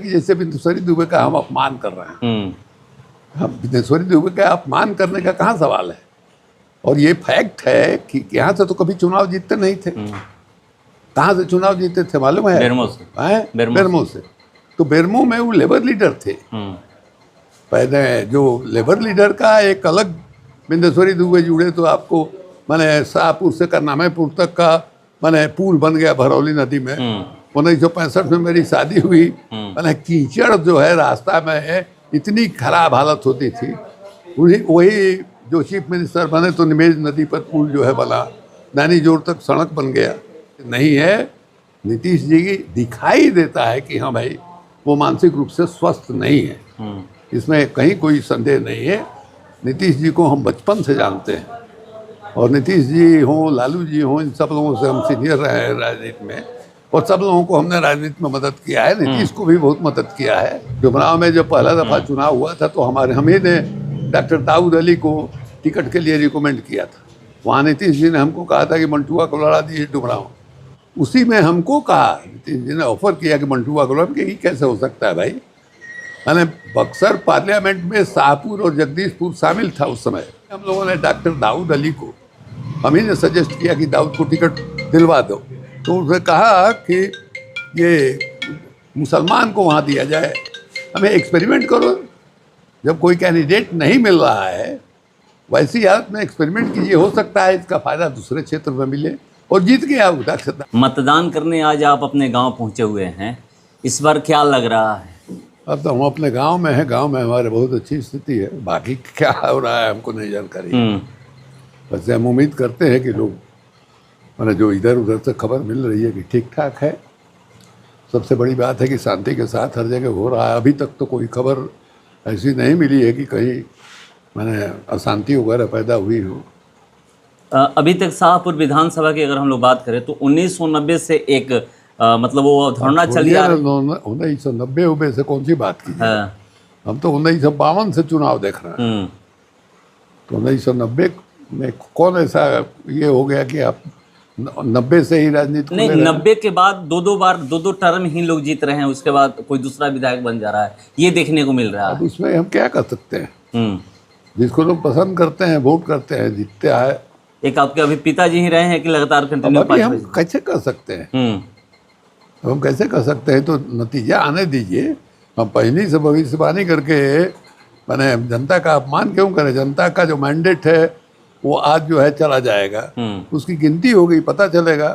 कि जैसे बिंदुश्री दुबे का हम अपमान कर रहे हैं। हम बिंदुश्री दुबे का अपमान करने का कहाँ सवाल है। और ये फैक्ट है कि यहाँ से तो कभी चुनाव जीतते नहीं थे। कहाँ से चुनाव जीते थे मालूम है? बेरमो से। तो बेरमो में वो लेबर लीडर थे। पहले जो लेबर लीडर का एक अलग बिंदेश्वरी दुबे जुड़े तो आपको माने शाहपुर से करनामेपुर तक का माने पुल बन गया भरौली नदी में। 1965 में मेरी शादी हुई। माने कीचड़ जो है रास्ता में इतनी खराब हालत होती थी। वही जो चीफ मिनिस्टर बने तो निमेज नदी पर पुल जो है बना, नैनी जोर तक सड़क बन गया। नहीं है, नीतीश जी की दिखाई देता है कि हाँ भाई वो मानसिक रूप से स्वस्थ नहीं है। इसमें कहीं कोई संदेह नहीं है। नीतीश जी को हम बचपन से जानते हैं और नीतीश जी हों, लालू जी हों, इन सब लोगों से हम सीनियर रहे हैं राजनीति में और सब लोगों को हमने राजनीति में मदद किया है। नीतीश को भी बहुत मदद किया है। डुमराव में जब पहला दफ़ा चुनाव हुआ था तो हम ही ने डॉक्टर दाऊद अली को टिकट के लिए रिकमेंड किया था। वहाँ नीतीश जी ने हमको कहा था कि मंटुआ को लड़ा दीजिए डुमराव। उसी में हमको कहा, नीतीश जी ने ऑफर किया कि मंटुआ को लड़ा, कि कैसे हो सकता है भाई। मैंने बक्सर पार्लियामेंट में शाहपुर और जगदीशपुर शामिल था उस समय। हम लोगों ने डॉक्टर दाऊद अली को, हम ही ने सजेस्ट किया कि दाऊद को टिकट दिलवा दो। तो उसने कहा कि ये मुसलमान को वहाँ दिया जाए, हमें एक्सपेरिमेंट करो। जब कोई कैंडिडेट नहीं मिल रहा है वैसी हालत में एक्सपेरिमेंट कीजिए, हो सकता है इसका फायदा दूसरे क्षेत्र में मिले। और जीत गया डॉक्टर। मतदान करने आज आप अपने गांव पहुंचे हुए हैं, इस बार क्या लग रहा है? अब तो हम अपने गांव में हैं। गांव में हमारे बहुत अच्छी स्थिति है। बाकी क्या हो रहा है हमको नहीं जानकारी। वैसे हम उम्मीद करते हैं कि लोग मैंने जो इधर उधर से खबर मिल रही है कि ठीक ठाक है। सबसे बड़ी बात है कि शांति के साथ हर जगह हो रहा है। अभी तक तो कोई खबर ऐसी नहीं मिली है कि कहीं मैंने अशांति वगैरह पैदा हुई हो। अभी तक शाहपुर विधानसभा की अगर हम लोग बात करें तो 1990 से एक मतलब वो धरना चल रहा है। 1990 से कौन सी बात की है? हम तो 1952 से चुनाव देख रहे हैं। तो 1990 में कौन ऐसा ये हो गया कि आप 90 से ही राजनीति? नहीं, 90 के बाद दो टर्म ही लोग जीत रहे हैं, उसके बाद कोई दूसरा विधायक बन जा रहा है, ये देखने को मिल रहा है। अब उसमें हम क्या कर सकते हैं? जिसको लोग पसंद करते हैं, वोट करते हैं, जीतते हैं। एक आपके अभी पिताजी ही रहे हैं कि लगातार कंटिन्यू? हम कैसे कर सकते हैं? हम कैसे कर सकते हैं? तो नतीजा आने दीजिए। हम पहले से भविष्यवाणी करके मैंने जनता का अपमान क्यों करें? जनता का जो मैंडेट है वो आज जो है चला जाएगा, उसकी गिनती होगी, पता चलेगा।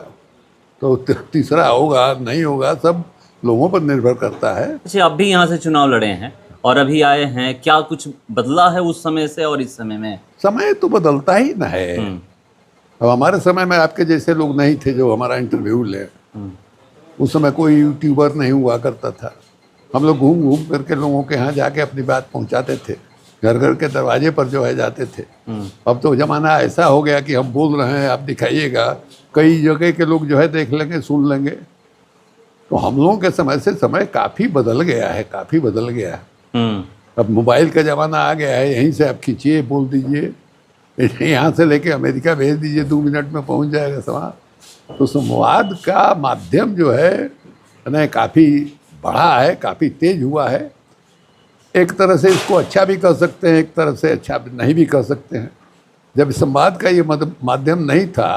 तो तीसरा होगा नहीं होगा सब लोगों पर निर्भर करता है। अच्छा, अब भी यहाँ से चुनाव लड़े हैं और अभी आए हैं, क्या कुछ बदला है उस समय से और इस समय में? समय तो बदलता ही ना है। अब हमारे समय में आपके जैसे लोग नहीं थे जो हमारा इंटरव्यू ले। उस समय कोई यूट्यूबर नहीं हुआ करता था। हम लोग घूम घूम करके लोगों के यहाँ जाके अपनी बात पहुँचाते थे, घर घर के दरवाजे पर जो है जाते थे। अब तो ज़माना ऐसा हो गया कि हम बोल रहे हैं, आप दिखाइएगा, कई जगह के लोग जो है देख लेंगे, सुन लेंगे। तो हम लोगों के समय से समय काफ़ी बदल गया है, काफ़ी बदल गया है। अब मोबाइल का ज़माना आ गया है, यहीं से आप खींचिए, बोल दीजिए, यहाँ से लेके अमेरिका भेज दीजिए, 2 मिनट में पहुँच जाएगा संवाद। तो संवाद का माध्यम जो है ना काफ़ी बढ़ा है, काफ़ी तेज हुआ है। एक तरह से इसको अच्छा भी कर सकते हैं, एक तरह से अच्छा नहीं भी कर सकते हैं। जब संवाद का ये माध्यम नहीं था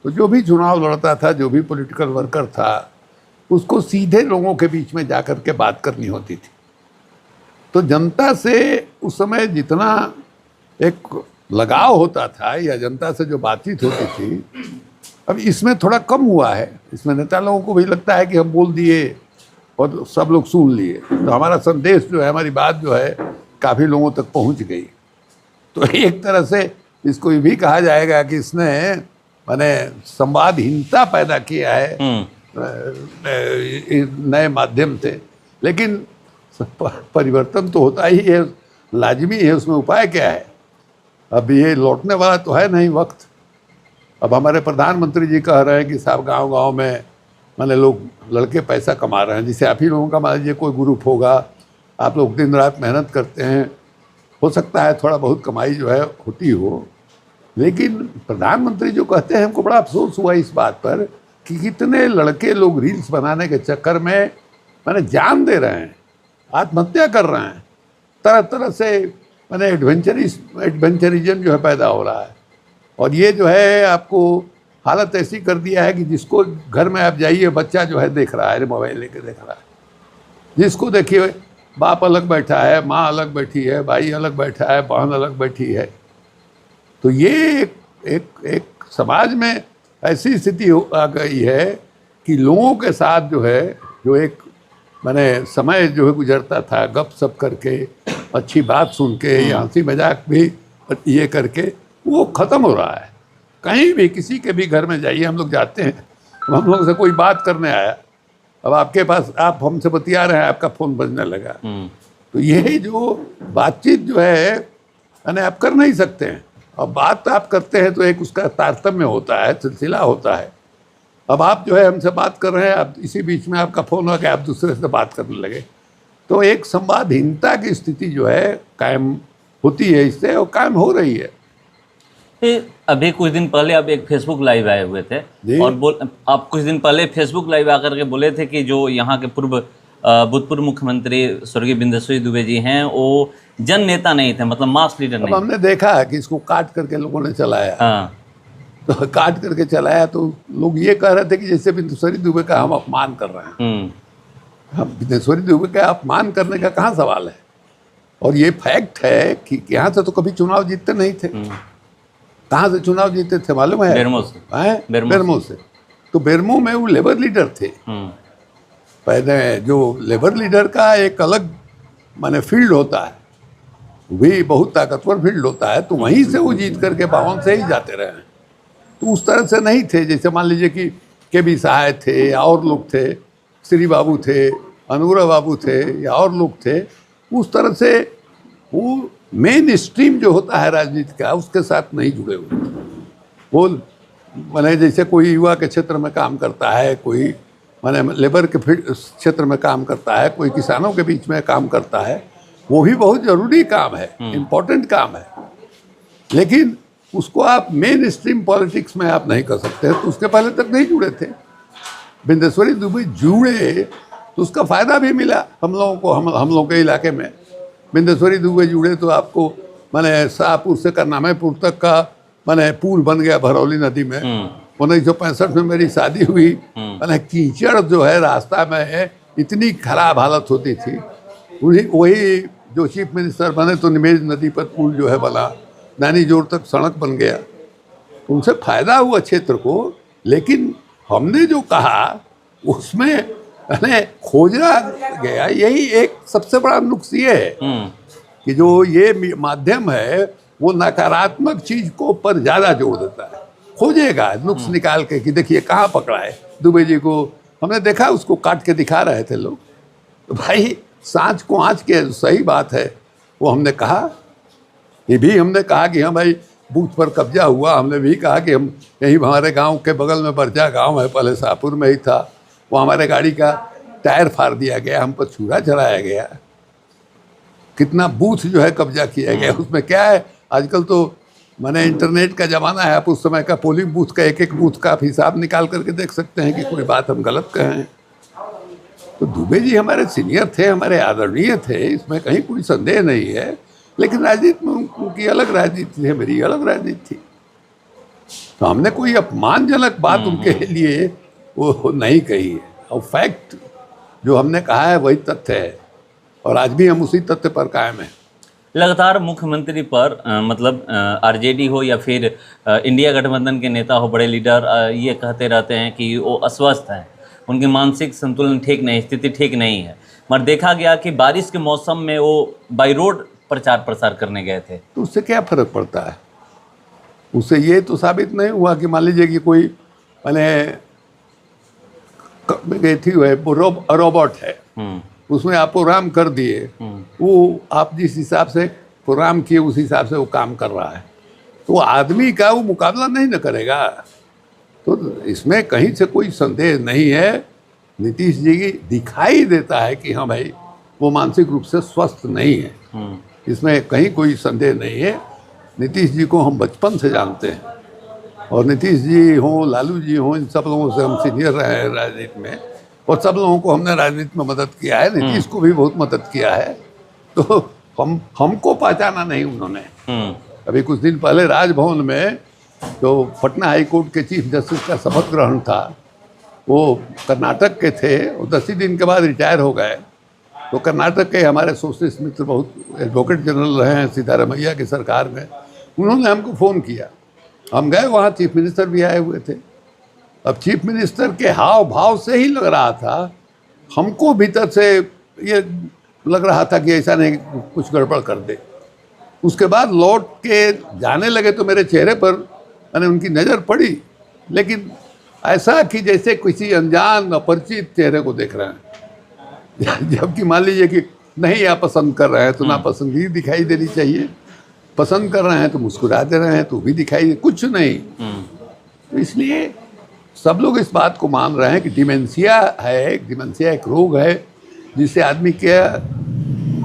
तो जो भी चुनाव लड़ता था, जो भी पॉलिटिकल वर्कर था, उसको सीधे लोगों के बीच में जा कर के बात करनी होती थी। तो जनता से उस समय जितना एक लगाव होता था या जनता से जो बातचीत होती थी, अब इसमें थोड़ा कम हुआ है। इसमें नेता लोगों को भी लगता है कि हम बोल दिए और सब लोग सुन लिए, तो हमारा संदेश जो है, हमारी बात जो है काफ़ी लोगों तक पहुंच गई। तो एक तरह से इसको ये भी कहा जाएगा कि इसने माने संवादहीनता पैदा किया है नए माध्यम से। लेकिन परिवर्तन तो होता ही है, लाजमी है। उसमें उपाय क्या है? अब ये लौटने वाला तो है नहीं वक्त। अब हमारे प्रधानमंत्री जी कह रहे हैं कि साहब गांव-गांव में माने लोग लड़के पैसा कमा रहे हैं। जैसे आप ही लोगों का मान लीजिए कोई ग्रुप होगा, आप लोग दिन रात मेहनत करते हैं, हो सकता है थोड़ा बहुत कमाई जो है होती हो। लेकिन प्रधानमंत्री जो कहते हैं, हमको बड़ा अफसोस हुआ इस बात पर कि कितने लड़के लोग रील्स बनाने के चक्कर में माने जान दे रहे हैं। आत्महत्या कर रहे हैं, तरह तरह से मैंने एडवेंचरिज्म जो है पैदा हो रहा है। और ये जो है आपको हालत ऐसी कर दिया है कि जिसको घर में आप जाइए बच्चा जो है देख रहा है, मोबाइल लेके देख रहा है। जिसको देखिए बाप अलग बैठा है, माँ अलग बैठी है, भाई अलग बैठा है, बहन अलग बैठी है। तो ये एक समाज में ऐसी स्थिति आ गई है कि लोगों के साथ जो है जो एक मैंने समय जो है गुजरता था गप सप करके, अच्छी बात सुन के या हंसी मजाक भी ये करके, वो ख़त्म हो रहा है। कहीं भी किसी के भी घर में जाइए, हम लोग जाते हैं, हम लोग से कोई बात करने आया, अब आपके पास आप हमसे बतिया रहे हैं, आपका फ़ोन बजने लगा। तो ये जो बातचीत जो है यानी आप कर नहीं सकते हैं। अब बात आप करते हैं तो एक उसका तारतम्य होता है, सिलसिला होता है। अब आप जो है हमसे बात कर रहे हैं, आप इसी बीच में आपका फ़ोन आ गया, आप दूसरे से बात करने लगे, तो एक संवादहीनता की स्थिति जो है कायम होती है इससे, और कायम हो रही है। अभी कुछ दिन पहले आप एक फेसबुक लाइव आए हुए थे और आप कुछ दिन पहले फेसबुक लाइव आकर के बोले थे कि जो यहाँ के भूतपूर्व मुख्यमंत्री स्वर्गीय बिंदेश्वरी दुबे जी हैं वो जन नेता नहीं थे, मतलब मास लीडर नहीं। हमने देखा है कि इसको काट करके लोगों ने चलाया। हाँ। तो काट करके चलाया तो लोग ये कह रहे थे कि जैसे बिंदेश्वरी दुबे का हम अपमान कर रहे हैं। हम बिंदेश्वरी दुबे का अपमान करने का कहाँ सवाल है। और ये फैक्ट है कि यहाँ से तो कभी चुनाव जीतते नहीं थे। कहाँ से चुनाव जीते थे मालूम है? बेरमो से। तो बेरमो में वो लेबर लीडर थे। पहले जो लेबर लीडर का एक अलग माने फील्ड होता है, भी बहुत ताकतवर फील्ड होता है, तो वहीं से वो जीत करके बावन से ही जाते रहे। तो उस तरह से नहीं थे जैसे मान लीजिए कि के.बी. सहाय थे या और लोग थे, श्री बाबू थे, अनुग्रह बाबू थे या और लोग थे। उस तरह से वो मेन स्ट्रीम जो होता है राजनीति का उसके साथ नहीं जुड़े हुए। वो माने जैसे कोई युवा के क्षेत्र में काम करता है, कोई माने लेबर के क्षेत्र में काम करता है, कोई किसानों के बीच में काम करता है, वो भी बहुत ज़रूरी काम है, इम्पोर्टेंट काम है, लेकिन उसको आप मेन स्ट्रीम पॉलिटिक्स में आप नहीं कर सकते। तो उसके पहले तक नहीं जुड़े थे। बिंदेश्वरी दुबे जुड़े तो उसका फ़ायदा भी मिला हम लोगों को। हम लोगों के इलाके में बिंदेश्वरी दुबे जुड़े तो आपको माने शाहपुर से करनामेपुर तक का माने पुल बन गया भरौली नदी में। 1965 में मेरी शादी हुई, माने कीचड़ जो है रास्ता में है, इतनी खराब हालत होती थी। वही जो चीफ मिनिस्टर बने तो निमेज नदी पर पुल जो है बना, नानी जोड़ तक सड़क बन गया। उनसे फ़ायदा हुआ क्षेत्र को, लेकिन हमने जो कहा उसमें खोजा गया। यही एक सबसे बड़ा नुक्स ये है कि जो ये माध्यम है वो नकारात्मक चीज को पर ज़्यादा जोड़ देता है। खोजेगा नुक्स निकाल के कि देखिए कहाँ पकड़ा है दुबे जी को। हमने देखा उसको काट के दिखा रहे थे लोग। तो भाई सांच को आँच के सही बात है वो हमने कहा। ये भी हमने कहा कि हाँ भाई बूथ पर कब्जा हुआ। हमने भी कहा कि हम यहीं हमारे गांव के बगल में बरजा गांव है, पहले शाहपुर में ही था, वो हमारे गाड़ी का टायर फाड़ दिया गया, हम पर छुरा चलाया गया। कितना बूथ जो है कब्जा किया गया। उसमें क्या है आजकल तो माने इंटरनेट का ज़माना है, आप उस समय का पोलिंग बूथ का एक बूथ का आप हिसाब निकाल करके देख सकते हैं कि कोई बात हम गलत कहें। तो दुबे जी हमारे सीनियर थे, हमारे आदरणीय थे, इसमें कहीं कोई संदेह नहीं है। लेकिन राजनीति में उनकी अलग राजनीति है, मेरी अलग राजनीति थी। तो हमने कोई अपमानजनक बात उनके लिए वो नहीं कही है। और फैक्ट जो हमने कहा है वही तथ्य है, और आज भी हम उसी तथ्य पर कायम हैं। लगातार मुख्यमंत्री पर मतलब आरजेडी हो या फिर इंडिया गठबंधन के नेता हो, बड़े लीडर ये कहते रहते हैं कि वो अस्वस्थ हैं, उनकी मानसिक संतुलन ठीक नहीं, स्थिति ठीक नहीं है। मगर देखा गया कि बारिश के मौसम में वो बाई रोड प्रचार प्रसार करने गए थे। तो उससे क्या फर्क पड़ता है? उससे ये तो साबित नहीं हुआ कि मान लीजिए कि कोई मैंने थी रोबोट है, उसमें आप प्रोग्राम कर दिए, वो आप जिस हिसाब से प्रोग्राम किए उस हिसाब से वो काम कर रहा है, तो आदमी का वो मुकाबला नहीं न करेगा। तो इसमें कहीं से कोई संदेह नहीं है। नीतीश जी की दिखाई देता है कि हाँ भाई वो मानसिक रूप से स्वस्थ नहीं है, इसमें कहीं कोई संदेह नहीं है। नीतीश जी को हम बचपन से जानते हैं, और नीतीश जी हों, लालू जी हों, इन सब लोगों से हम सीनियर रहे हैं राजनीति में, और सब लोगों को हमने राजनीति में मदद किया है, नीतीश को भी बहुत मदद किया है। तो हमको पहचाना नहीं उन्होंने। अभी कुछ दिन पहले राजभवन में जो पटना हाई कोर्ट के चीफ जस्टिस का शपथ ग्रहण था, वो कर्नाटक के थे, वो 10 ही दिन के बाद रिटायर हो गए। तो कर्नाटक के हमारे सोशलिस्ट मित्र, बहुत एडवोकेट जनरल रहे हैं सिद्धारमैया की सरकार में, उन्होंने हमको फ़ोन किया। हम गए वहाँ, चीफ मिनिस्टर भी आए हुए थे। अब चीफ मिनिस्टर के हाव भाव से ही लग रहा था, हमको भीतर से ये लग रहा था कि ऐसा नहीं कुछ गड़बड़ कर दे। उसके बाद लौट के जाने लगे तो मेरे चेहरे पर मैंने उनकी नज़र पड़ी, लेकिन ऐसा कि जैसे किसी अनजान अपरिचित चेहरे को देख रहे हैं। जबकि मान लीजिए कि नहीं आप पसंद कर रहे हैं तो नापसंदगी दिखाई देनी चाहिए, पसंद कर रहे हैं तो मुस्कुरा दे रहे हैं तो भी दिखाई, कुछ नहीं। तो इसलिए सब लोग इस बात को मान रहे हैं कि डिमेंशिया है, डिमेंशिया एक रोग है जिससे आदमी के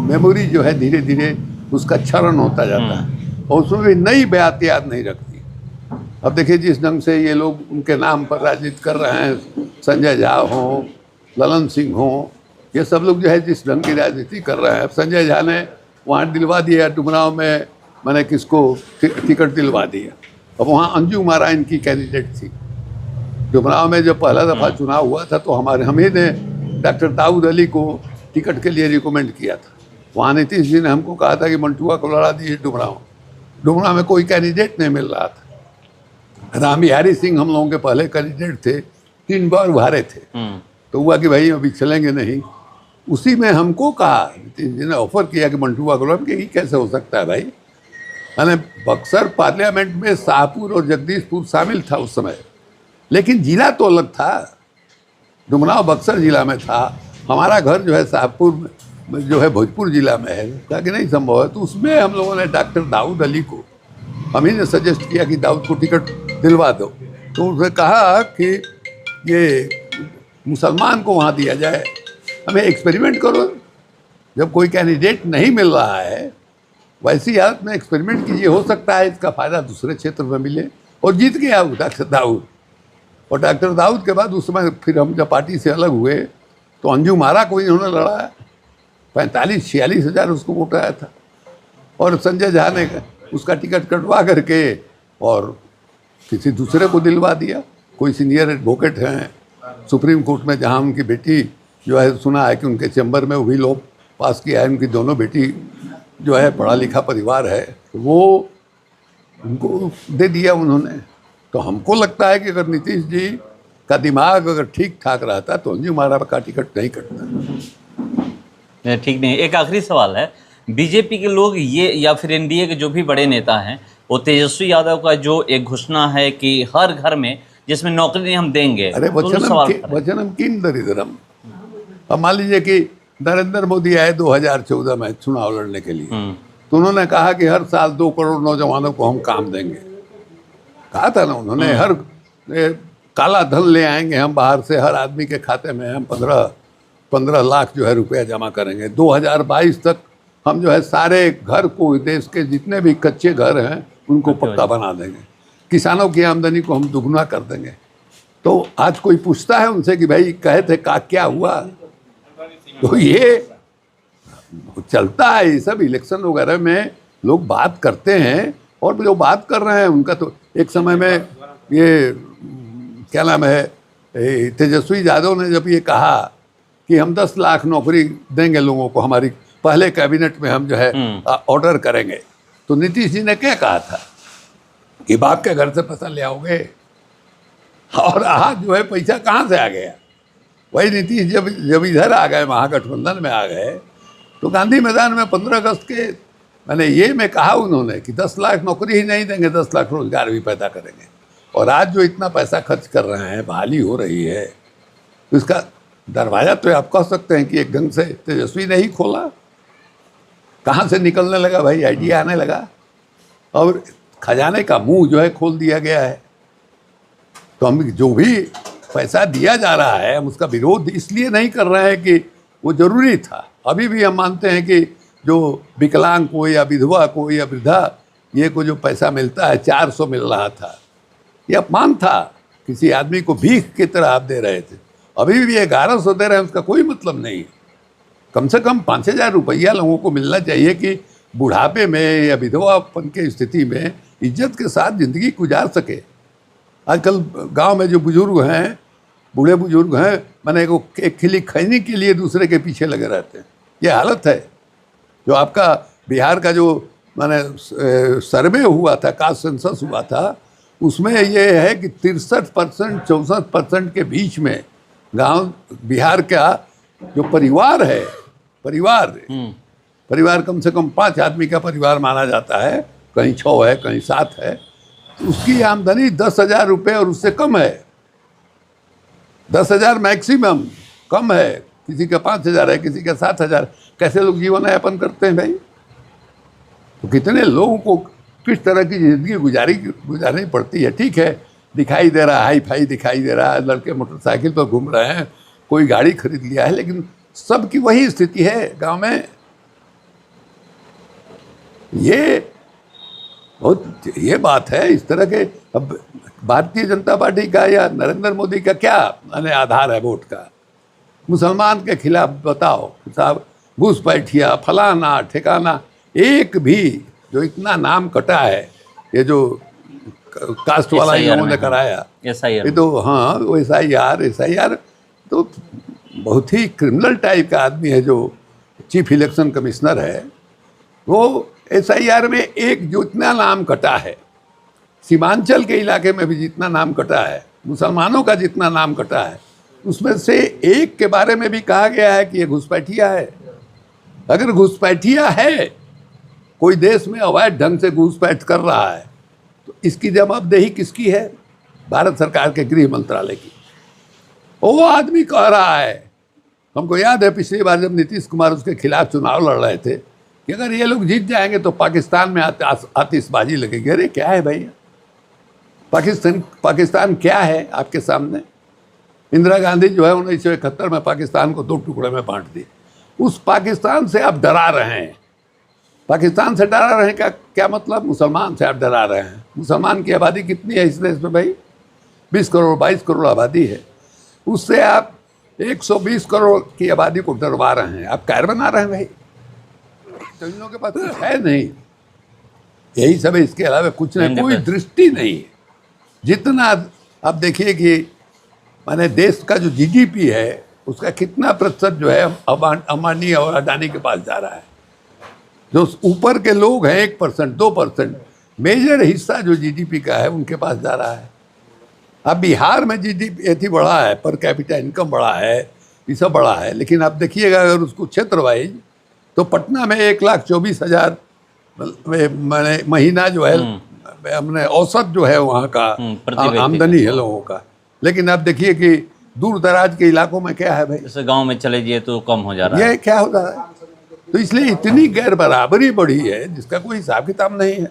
मेमोरी जो है धीरे धीरे उसका क्षरण होता जाता है, और उसमें भी नई बात याद नहीं रखती। अब देखिए जिस ढंग से ये लोग उनके नाम पर राजनीति कर रहे हैं, संजय झा हों, ललन सिंह हों, ये सब लोग जो है जिस ढंग की राजनीति कर रहे हैं। अब संजय झा ने वहाँ दिलवा दिया डुमराव में, मैंने किसको टिकट दिलवा दिया। अब वहाँ अंजू मारा इनकी कैंडिडेट थी। डुमराव में जब पहला दफ़ा चुनाव हुआ था तो हम ही ने डॉक्टर दाऊद अली को टिकट के लिए रिकमेंड किया था। वहाँ नीतीश जी ने हमको कहा था कि मंटुआ को लड़ा दीजिए डुमराव में कोई कैंडिडेट नहीं मिल रहा था। राम बिहारी सिंह हम लोगों के पहले कैंडिडेट थे, 3 बार हारे थे। तो हुआ कि भाई अभी चलेंगे नहीं। उसी में हमको कहा, नीतीश जी ने ऑफर किया कि मंटुआ को लड़ा, कि ये कैसे हो सकता है भाई। मैंने बक्सर पार्लियामेंट में शाहपुर और जगदीशपुर शामिल था उस समय, लेकिन जिला तो अलग था। डुमराव बक्सर जिला में था, हमारा घर जो है शाहपुर में जो है भोजपुर जिला में है। कहा कि नहीं संभव है। तो उसमें हम लोगों ने डॉक्टर दाऊद अली को, हम ही ने सजेस्ट किया कि दाऊद को टिकट दिलवा दो। तो उसने कहा कि ये मुसलमान को वहाँ दिया जाए, हमें एक्सपेरिमेंट करो। जब कोई कैंडिडेट नहीं मिल रहा है, वैसी हालत में एक्सपेरिमेंट कीजिए, हो सकता है इसका फ़ायदा दूसरे क्षेत्र में मिले। और जीत गया डॉक्टर दाऊद। और डॉक्टर दाऊद के बाद उस समय फिर हम जब पार्टी से अलग हुए तो अंजू मारा को इन्होंने लड़ाया, 45-46 हज़ार उसको वोट आया था। और संजय झा ने उसका टिकट कटवा करके और किसी दूसरे को दिलवा दिया। कोई सीनियर एडवोकेट हैं सुप्रीम कोर्ट में, जहाँ उनकी बेटी जो है, सुना है कि उनके चैम्बर में वही लोग पास किया है, उनकी दोनों बेटी जो है पढ़ा लिखा परिवार है, वो उनको दे दिया उन्होंने। तो हमको लगता है कि अगर नीतीश जी का दिमाग अगर ठीक ठाक रहता तो अंजू मारा का टिकट नहीं कटता। ठीक नहीं। एक आखिरी सवाल है, बीजेपी के लोग ये या फिर एनडीए के जो भी बड़े नेता हैं, वो तेजस्वी यादव का जो एक घोषणा है कि हर घर में जिसमें नौकरी हम देंगे, अरे वचनम किम दरिद्रम। अब मान लीजिए कि नरेंद्र मोदी आए 2014 में चुनाव लड़ने के लिए, तो उन्होंने कहा कि हर साल 2 करोड़ नौजवानों को हम काम देंगे। कहा था ना उन्होंने, हर काला धन ले आएंगे हम बाहर से, हर आदमी के खाते में हम 15 लाख जो है रुपया जमा करेंगे। 2022 तक हम जो है सारे घर को, देश के जितने भी कच्चे घर हैं उनको पक्का बना देंगे। किसानों की आमदनी को हम दुगना कर देंगे। तो आज कोई पूछता है उनसे कि भाई कहे थे का क्या हुआ? तो ये चलता है, ये सब इलेक्शन वगैरह में लोग बात करते हैं, और जो बात कर रहे हैं उनका तो एक समय में ये क्या नाम है, तेजस्वी यादव ने जब ये कहा कि हम 10 लाख नौकरी देंगे लोगों को, हमारी पहले कैबिनेट में हम जो है ऑर्डर करेंगे, तो नीतीश जी ने क्या कहा था कि बाप के घर से पैसा ले आओगे, और आज जो है पैसा कहाँ से आ गया? वही नीतीश जब इधर आ गए, महागठबंधन में आ गए, तो गांधी मैदान में 15 अगस्त के मैं कहा उन्होंने कि 10 लाख नौकरी ही नहीं देंगे, 10 लाख रोजगार भी पैदा करेंगे। और आज जो इतना पैसा खर्च कर रहे हैं, बहाली हो रही है, तो इसका दरवाज़ा तो आप कह सकते हैं कि एक ढंग से तेजस्वी ने ही खोला। कहाँ से निकलने लगा भाई, आइडिया आने लगा, और खजाने का मुंह जो है खोल दिया गया है। तो हम जो भी पैसा दिया जा रहा है, हम उसका विरोध इसलिए नहीं कर रहे हैं कि वो ज़रूरी था। अभी भी हम मानते हैं कि जो विकलांग को या विधवा को या वृद्धा ये को जो पैसा मिलता है, 400 मिल रहा था, ये अपमान था। किसी आदमी को भीख की तरह आप दे रहे थे। अभी भी 1100 दे रहे हैं, उसका कोई मतलब नहीं है। कम से कम 5,000 रुपया लोगों को मिलना चाहिए कि बुढ़ापे में या विधवापन की स्थिति में इज्जत के साथ ज़िंदगी गुजार सके। आजकल गांव में जो बुजुर्ग हैं, बूढ़े बुजुर्ग हैं, मैंने एक खिली खैनी के लिए दूसरे के पीछे लगे रहते हैं। ये हालत है। जो आपका बिहार का जो मैंने सर्वे हुआ था, कास्ट सेंसस हुआ था, उसमें ये है कि 63% 64% के बीच में गांव बिहार का जो परिवार है, परिवार कम से कम 5 आदमी का परिवार माना जाता है, कहीं 6 है, कहीं 7 है, तो उसकी आमदनी 10,000 रुपये और उससे कम है। 10,000 मैक्सिमम, कम है। किसी का 5,000 है, किसी का 7,000। कैसे लोग जीवन यापन करते हैं भाई? तो कितने लोगों को किस तरह की ज़िंदगी गुजारनी पड़ती है। ठीक है, दिखाई दे रहा है, हाई फाई दिखाई दे रहा है, लड़के मोटरसाइकिल पर घूम रहे हैं, कोई गाड़ी खरीद लिया है, लेकिन सबकी वही स्थिति है गांव में। ये बात है। इस तरह के अब भारतीय जनता पार्टी का या नरेंद्र मोदी का क्या माने आधार है वोट का? मुसलमान के खिलाफ बताओ साहब, घुसपैठिया, फलाना ठिकाना, एक भी जो इतना नाम कटा है, ये जो कास्ट वाला इन्होंने कराया, ये तो हाँ, वो SIR तो बहुत ही क्रिमिनल टाइप का आदमी है जो चीफ इलेक्शन कमिश्नर है। वो SIR में एक जो इतना नाम कटा है, सीमांचल के इलाके में भी जितना नाम कटा है, मुसलमानों का जितना नाम कटा है, उसमें से एक के बारे में भी कहा गया है कि ये घुसपैठिया है। अगर घुसपैठिया है, कोई देश में अवैध ढंग से घुसपैठ कर रहा है, तो इसकी जवाबदेही किसकी है? भारत सरकार के गृह मंत्रालय की। वो आदमी कह रहा है, हमको याद है पिछली बार जब नीतीश कुमार उसके खिलाफ चुनाव लड़ रहे थे, कि अगर ये लोग जीत जाएंगे तो पाकिस्तान में आतिशबाजी लगेगी। अरे क्या है भैया, पाकिस्तान क्या है आपके सामने? इंदिरा गांधी जो है 1971 में पाकिस्तान को 2 टुकड़े में बांट दी। उस पाकिस्तान से आप डरा रहे हैं। पाकिस्तान से डरा रहे हैं का क्या मतलब? मुसलमान से आप डरा रहे हैं। मुसलमान की आबादी कितनी है इस देश में भाई? 20 करोड़ 22 करोड़ आबादी है। उससे आप 120 करोड़ की आबादी को डरवा रहे हैं। आप कायर बना रहे हैं भाई। तो इन लोगों के पास कुछ है नहीं, यही सब है। इसके अलावा कुछ नहीं, कोई दृष्टि नहीं है। जितना आप देखिए कि माने देश का जो GDP है, उसका कितना प्रतिशत जो है अंबानी और अडानी के पास जा रहा है। जो ऊपर के लोग हैं 1% 2%, मेजर हिस्सा जो GDP का है उनके पास जा रहा है। अब बिहार में GDP ऐसी बढ़ा है, पर कैपिटा इनकम बढ़ा है, ये सब बढ़ा है, लेकिन आप देखिएगा अगर उसको क्षेत्र वाइज, तो पटना में 1,24,000 मैंने महीना जो है हमने औसत जो है वहाँ का आमदनी है लोगों का। लेकिन आप देखिए कि दूर दराज के इलाकों में क्या है भाई? जैसे गांव में चले जाइए तो कम हो जा रहा है। ये क्या हो रहा है? तो इसलिए इतनी गैर बराबरी बढ़ी है जिसका कोई हिसाब किताब नहीं है।